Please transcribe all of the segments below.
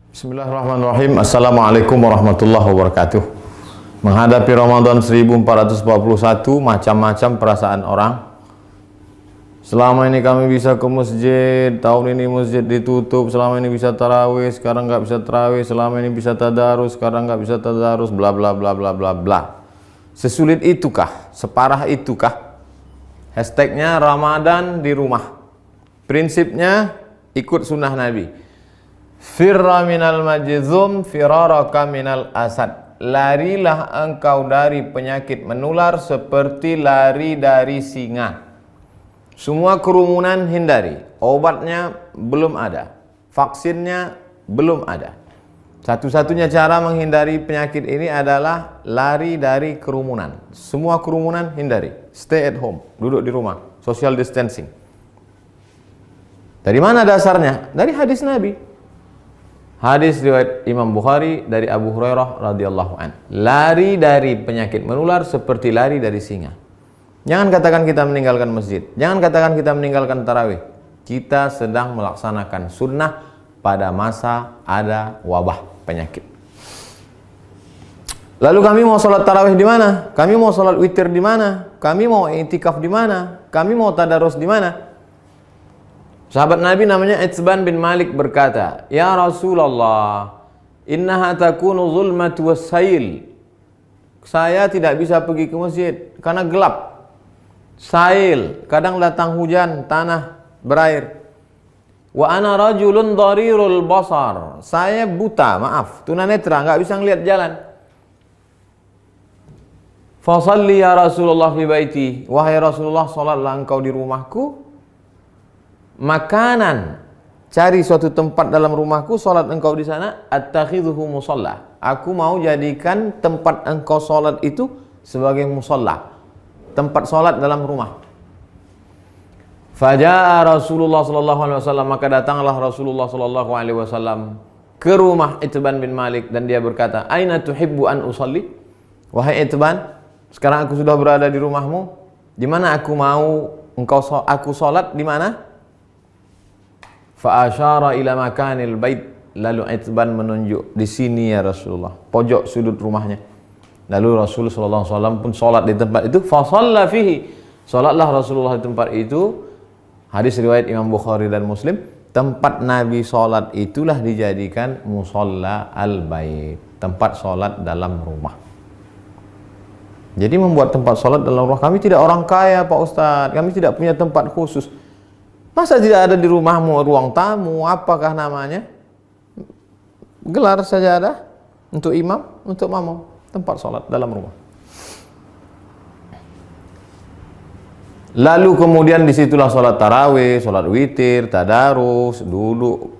Bismillahirrahmanirrahim. Assalamualaikum warahmatullahi wabarakatuh. Menghadapi Ramadan 1441, macam-macam perasaan orang. Selama ini kami bisa ke masjid, tahun ini masjid ditutup. Selama ini bisa tarawih, sekarang nggak bisa tarawih. Selama ini bisa tadarus, sekarang nggak bisa tadarus. Bla bla bla bla bla bla. Sesulit itukah? Separah itukah? Hashtagnya Ramadan di rumah. Prinsipnya ikut sunnah Nabi. Firra minal majzum firaraka minal asad. Larilah engkau dari penyakit menular seperti lari dari singa. Semua kerumunan hindari. Obatnya belum ada, vaksinnya belum ada. Satu-satunya cara menghindari penyakit ini adalah lari dari kerumunan. Semua kerumunan hindari. Stay at home, duduk di rumah, social distancing. Dari mana dasarnya? Dari hadis Nabi. Hadis riwayat Imam Bukhari dari Abu Hurairah radhiyallahu an. Lari dari penyakit menular seperti lari dari singa. Jangan katakan kita meninggalkan masjid. Jangan katakan kita meninggalkan tarawih. Kita sedang melaksanakan sunnah pada masa ada wabah penyakit. Lalu kami mau sholat tarawih di mana? Kami mau sholat witir di mana? Kami mau i'tikaf di mana? Kami mau tadarus di mana? Sahabat Nabi namanya Itsban bin Malik berkata, "Ya Rasulullah, innaha takunu zulmatu wassail." Saya tidak bisa pergi ke masjid karena gelap. Sail, kadang datang hujan, tanah berair. Wa ana rajulun dharirul basar. Saya buta, maaf, tunanetra, enggak bisa ngelihat jalan. Fa shalli ya Rasulullah fi baiti. Wahai Rasulullah, salatlah engkau di rumahku. Makanan, cari suatu tempat dalam rumahku, sholat engkau di sana. Attakhidhuhu musalla. Aku mau jadikan tempat engkau sholat itu sebagai musalla, tempat sholat dalam rumah. Faja'a Rasulullah sallallahu alaihi wasallam, maka datanglah Rasulullah sallallahu alaihi wasallam ke rumah Itsban bin Malik dan dia berkata, "Aina tuhibbu an usalli?" Wahai Itsban, sekarang aku sudah berada di rumahmu. Di mana aku mau aku sholat di mana? Fa asyara ila makanil bait. Lalu Itsban menunjuk, di sini ya Rasulullah, pojok sudut rumahnya. Lalu Rasulullah sallallahu alaihi wasallam pun salat di tempat itu. Fa shalla fihi. Salatlah Rasulullah di tempat itu. Hadis riwayat Imam Bukhari dan Muslim. Tempat Nabi salat itulah dijadikan musalla al-bait, tempat salat dalam rumah. Jadi membuat tempat salat dalam rumah. Kami tidak orang kaya, Pak Ustadz. Kami tidak punya tempat khusus. Masa tidak ada di rumahmu ruang tamu, apakah namanya? Gelar sajadah untuk imam, untuk makmum, tempat sholat dalam rumah. Lalu kemudian disitulah sholat tarawih, sholat witir, tadarus, duduk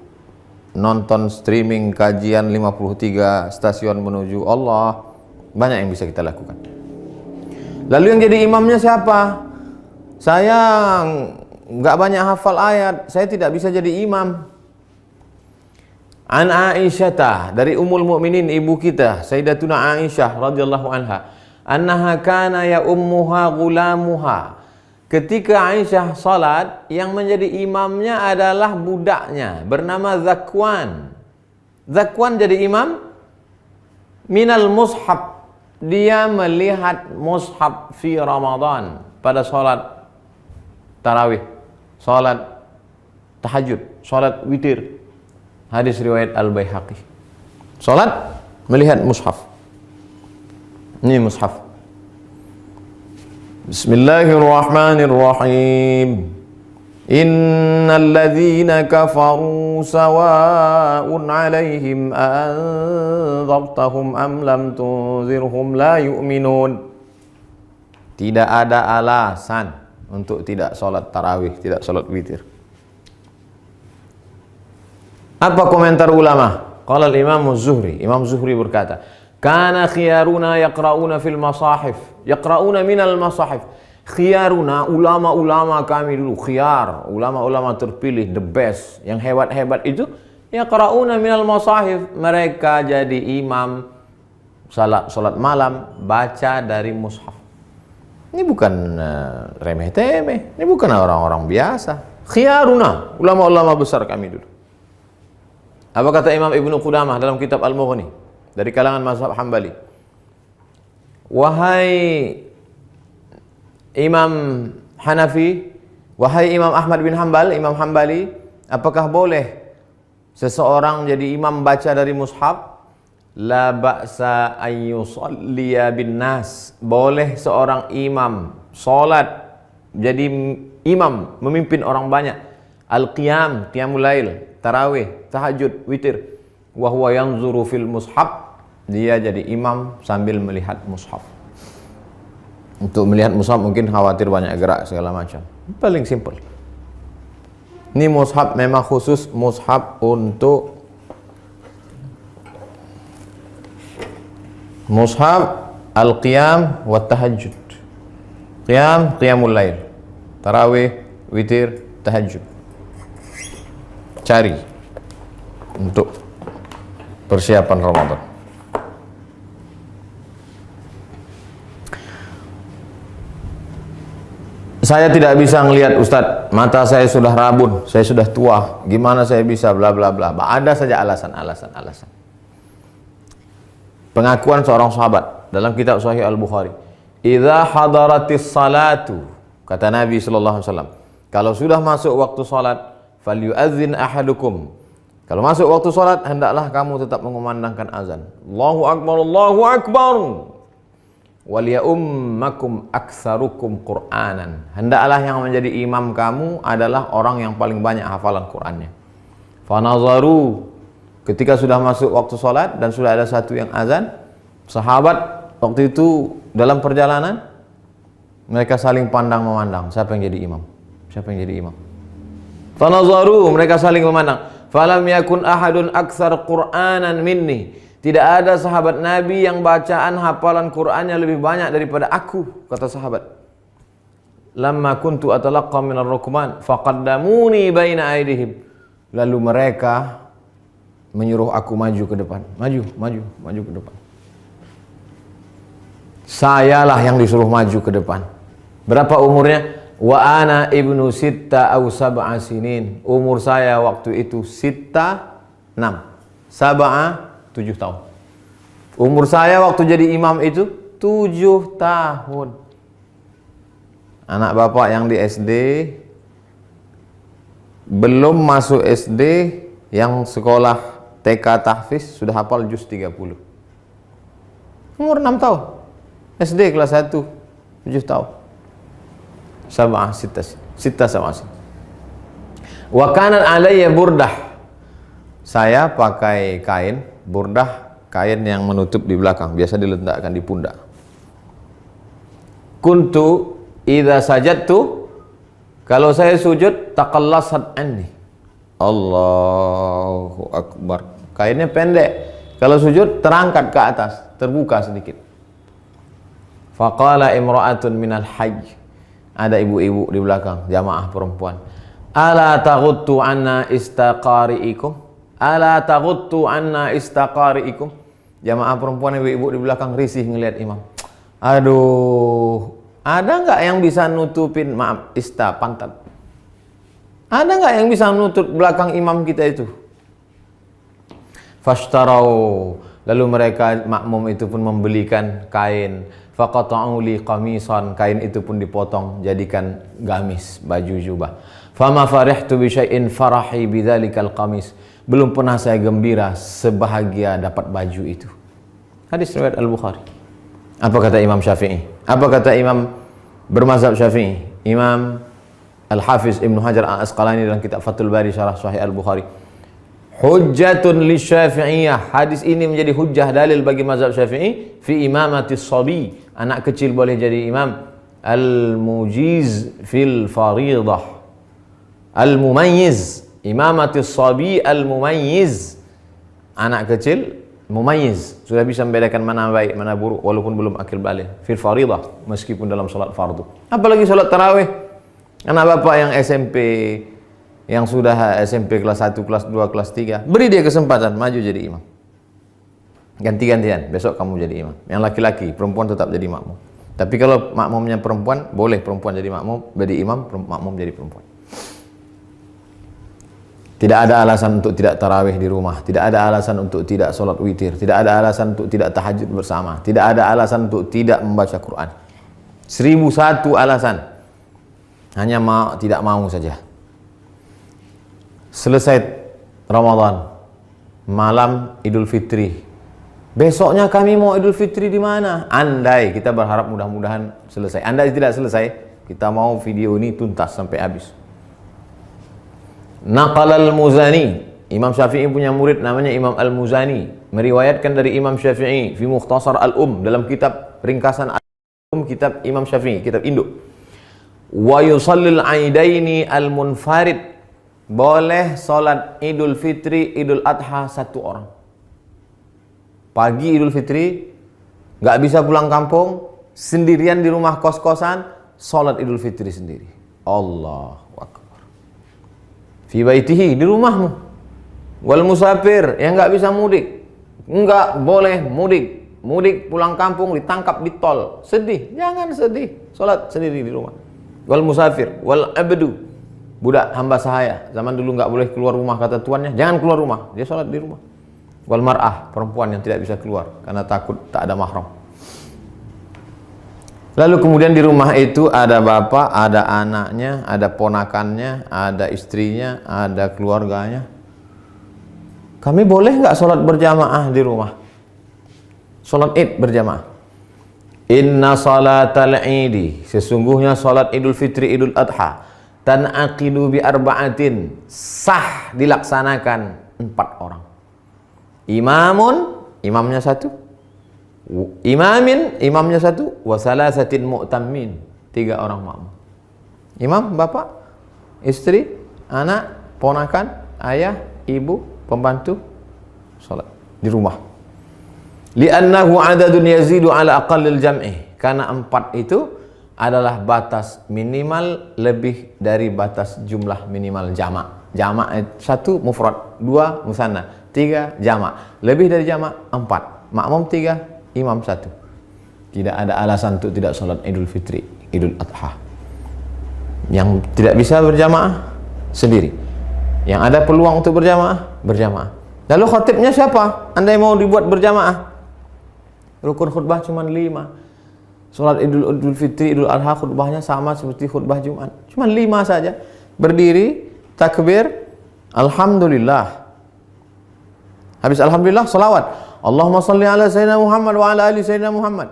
nonton streaming kajian 53 stasiun menuju Allah. Banyak yang bisa kita lakukan. Lalu yang jadi imamnya siapa? Saya nggak banyak hafal ayat, saya tidak bisa jadi imam. An Aisyah, dari Ummul Mukminin, ibu kita Sayyidatuna Aisyah radhiyallahu anha, annaha kana ya ummuha gulamuha. Ketika Aisyah salat, yang menjadi imamnya adalah budaknya bernama Zakwan. Zakwan jadi imam minal mushaf. Dia melihat mushaf fi Ramadan pada salat tarawih, salat tahajud, salat witir. Hadis riwayat Al-Baihaqi. Salat melihat mushaf. Ini mushaf. Bismillahirrahmanirrahim. Innal ladzina kafaru sawa'un 'alaihim anzartahum am lam tunzirhum la yu'minun. Tidak ada alasan untuk tidak sholat tarawih, tidak sholat witir. Apa komentar ulama? Qala al-Imam Zuhri. Imam Zuhri berkata, "Kana khiyaruna yaqra'una fil masahif." Yaqra'una minal masahif. Khiyaruna, ulama-ulama kami dulu, khiyar, ulama-ulama terpilih, the best, yang hebat-hebat itu, yaqra'una minal masahif. Mereka jadi imam salat malam, baca dari mushaf. Ini bukan remeh-temeh, ini bukan orang-orang biasa. Khiyaruna, ulama-ulama besar kami dulu. Apa kata Imam Ibnu Qudamah dalam kitab Al-Mughni dari kalangan mazhab Hambali? Wahai Imam Hanafi, wahai Imam Ahmad bin Hanbal, Imam Hambali, apakah boleh seseorang jadi imam baca dari mushaf? La ba'sa an yusalliya bin nas. Boleh seorang imam salat jadi imam memimpin orang banyak. Al-qiyam, qiyamul lail, tarawih, tahajud, witir. Wa huwa yanzuru fil mushaf. Dia jadi imam sambil melihat mushaf. Untuk melihat mushaf mungkin khawatir banyak gerak segala macam. Paling simple. Ini mushaf memang khusus mushaf untuk mushaf al-qiyam wa tahajud. Qiyam, qiyamul lail. Tarawih, witir, tahajud. Cari untuk persiapan Ramadan. Saya tidak bisa ngelihat Ustadz, mata saya sudah rabun, saya sudah tua, gimana saya bisa bla bla bla. Ada saja alasan. Pengakuan seorang sahabat dalam kitab Sahih Al-Bukhari. Idza hadaratis salatu, kata Nabi sallallahu alaihi wasallam, kalau sudah masuk waktu salat, falyu'adzin ahadukum. Kalau masuk waktu salat, hendaklah kamu tetap mengumandangkan azan. Allahu akbar, Allahu akbar. Waliyummakum aktsarukum Qur'anan. Hendaklah yang menjadi imam kamu adalah orang yang paling banyak hafalan Qur'annya. Fanazaru, ketika sudah masuk waktu salat dan sudah ada satu yang azan, sahabat waktu itu dalam perjalanan mereka saling pandang memandang, siapa yang jadi imam? Siapa yang jadi imam? Fanazaru, mereka saling memandang. Falam yakun ahadun aktsar Qur'anan minni. Tidak ada sahabat Nabi yang bacaan hafalan Qur'annya lebih banyak daripada aku, kata sahabat. Lamma kuntu atalaqqa minar rukman faqaddamuni baina aydihim. Lalu mereka menyuruh aku maju ke depan. Maju ke depan. Sayalah yang disuruh maju ke depan. Berapa umurnya? Wa ana ibnu sitta aw sab'a sinin. Umur saya waktu itu sitta 6. Sab'a 7 tahun. Umur saya waktu jadi imam itu 7 tahun. Anak bapak yang di SD, belum masuk SD, yang sekolah TK tahfiz sudah hafal juz 30. Umur 6 tahun. SD kelas 1, 7 tahun. Sab'ah sitta sab'ah. Wa kanat alayya burdah. Saya pakai kain burdah, kain yang menutup di belakang, biasa diletakkan di pundak. Kuntu idza sajadtu, kalau saya sujud, taqallasat anni. Allahu akbar. Kainnya pendek. Kalau sujud terangkat ke atas, terbuka sedikit. Faqala imra'atun minal hajj. Ada ibu-ibu di belakang, jamaah perempuan. Ala taghuttu anna istaqari'ikum? Ala taghuttu anna istaqari'ikum. Jamaah perempuan ibu-ibu di belakang risih ngelihat imam. Aduh, ada nggak yang bisa nutupin, maaf, pantat? Ada nggak yang bisa nutup belakang imam kita itu? Fashtarau, lalu mereka makmum itu pun membelikan kain. Faqata'u li qamisan, kain itu pun dipotong jadikan gamis, baju jubah. Fama farihtu bi syai'in farahi bidzalikal qamis. Belum pernah saya gembira sebahagia dapat baju itu. Hadis riwayat Al-Bukhari. Apa kata Imam Syafi'i? Apa kata Imam bermazhab Syafi'i? Imam Al-Hafiz Ibnu Hajar Al-Asqalani dalam kitab Fathul Bari Syarah Sahih Al-Bukhari. Hujjatun li Syafi'iyah. Hadis ini menjadi hujjah dalil bagi mazhab Syafi'i fi imamatis sabi. Anak kecil boleh jadi imam. Al-mujiz fil faridah. Al-mumayyiz. Imamatis sabi al-mumayyiz. Anak kecil mumayyiz, sudah bisa membedakan mana baik mana buruk walaupun belum akil baligh fil faridah, meskipun dalam salat fardu. Apalagi salat tarawih. Anak bapak yang SMP, yang sudah SMP kelas 1, kelas 2, kelas 3, beri dia kesempatan maju jadi imam. Ganti-gantian, besok kamu jadi imam. Yang laki-laki, perempuan tetap jadi makmum. Tapi kalau makmumnya perempuan, boleh perempuan jadi makmum, jadi imam, makmum jadi perempuan. Tidak ada alasan untuk tidak tarawih di rumah. Tidak ada alasan untuk tidak sholat witir. Tidak ada alasan untuk tidak tahajud bersama. Tidak ada alasan untuk tidak membaca Quran. 1001 alasan. Hanya tidak mau saja. Selesai Ramadan, malam Idul Fitri. Besoknya kami mau Idul Fitri di mana? Andai, kita berharap mudah-mudahan selesai. Andai tidak selesai, kita mau video ini tuntas sampai habis. Naqal al-Muzani, Imam Syafi'i punya murid namanya Imam al-Muzani, meriwayatkan dari Imam Syafi'i fi Mukhtasar al-Um, dalam kitab ringkasan al-Um, kitab Imam Syafi'i, kitab induk. Wa yusallil aidaini al-munfarid, boleh salat Idul Fitri, Idul Adha satu orang. Pagi Idul Fitri, nggak bisa pulang kampung, sendirian di rumah kos-kosan, salat Idul Fitri sendiri. Allahu Akbar. Fi baitihi, di rumahmu. Wal musafir, yang nggak bisa mudik, nggak boleh mudik. Mudik pulang kampung ditangkap di tol, sedih, jangan sedih, salat sendiri di rumah. Wal musafir, wal abdu, budak hamba sahaya, zaman dulu nggak boleh keluar rumah kata tuannya, jangan keluar rumah, dia salat di rumah. Wal mar'ah, perempuan yang tidak bisa keluar karena takut tak ada mahram. Lalu kemudian di rumah itu ada bapak, ada anaknya, ada ponakannya, ada istrinya, ada keluarganya. Kami boleh nggak sholat berjamaah di rumah? Sholat id berjamaah. Inna salatal idi, sesungguhnya sholat Idul Fitri, Idul Adha, tan'aqidu bi arba'atin, sah dilaksanakan 4 orang. Imamun, imamnya 1. Imamin, imamnya 1, wa salasatin mu'tammin, 3 orang makmum. Imam, bapak, istri, anak, ponakan, ayah, ibu, pembantu, salat di rumah. Li'annahu adadun yazidu ala aqallil jam'i, karena 4 itu adalah batas minimal lebih dari batas jumlah minimal jamak. Jamak 1 mufrad, 2 musanna, 3 jamak. Lebih dari jamak 4, makmum 3, imam 1. Tidak ada alasan untuk tidak sholat Idul Fitri, Idul Adha. Yang tidak bisa berjamaah sendiri. Yang ada peluang untuk berjamaah, berjamaah. Lalu khatibnya siapa? Andai mau dibuat berjamaah, rukun khutbah cuma 5. Sholat Idul Fitri, Idul Adha khutbahnya sama seperti khutbah Jumat, cuma 5 saja. Berdiri, takbir, alhamdulillah. Habis alhamdulillah, salawat. Allahumma salli ala Sayyidina Muhammad wa ala ali Sayyidina Muhammad.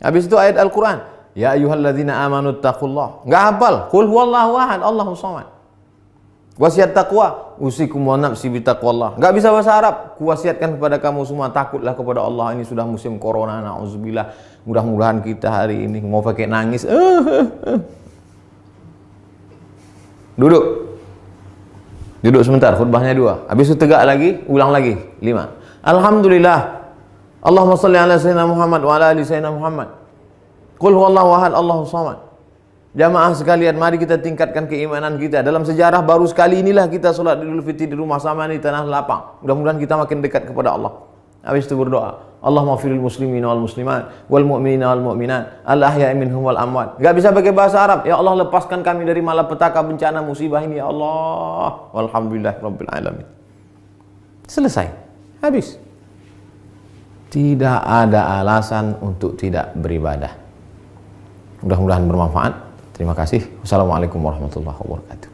Habis itu ayat Al-Quran. Ya ayyuhalladzina amanu taqullah. Nggak hafal. Qul huwallahu ahad, Allahu samad. Wasiat taqwa. Usikum wa nafsi bitaqwallah. Nggak bisa bahasa Arab. Kuwasiatkan kepada kamu semua, takutlah kepada Allah. Ini sudah musim corona, na'udzubillah. Mudah-mudahan kita hari ini mau pakai nangis. Duduk. Duduk sebentar, khutbahnya 2. Habis itu tegak lagi, ulang lagi, 5. Alhamdulillah. Allahumma salli ala Sayyidina Muhammad wa ala ali Sayyidina Muhammad. Qul huwallahu ahad, Allahu samad. Jamaah sekalian, mari kita tingkatkan keimanan kita. Dalam sejarah baru sekali inilah kita sholat Idul Fitri di rumah sama di tanah lapang. Mudah-mudahan kita makin dekat kepada Allah. Habis itu berdoa, Allahumma firil muslimin wal muslimat wal mu'minina wal mu'minat al ahya'i minhum wal amwat. Gak bisa pakai bahasa Arab. Ya Allah, lepaskan kami dari malapetaka, bencana, musibah ini ya Allah. Walhamdulillah rabbil alamin. Selesai. Habis. Tidak ada alasan untuk tidak beribadah. Mudah-mudahan bermanfaat. Terima kasih. Wassalamualaikum warahmatullahi wabarakatuh.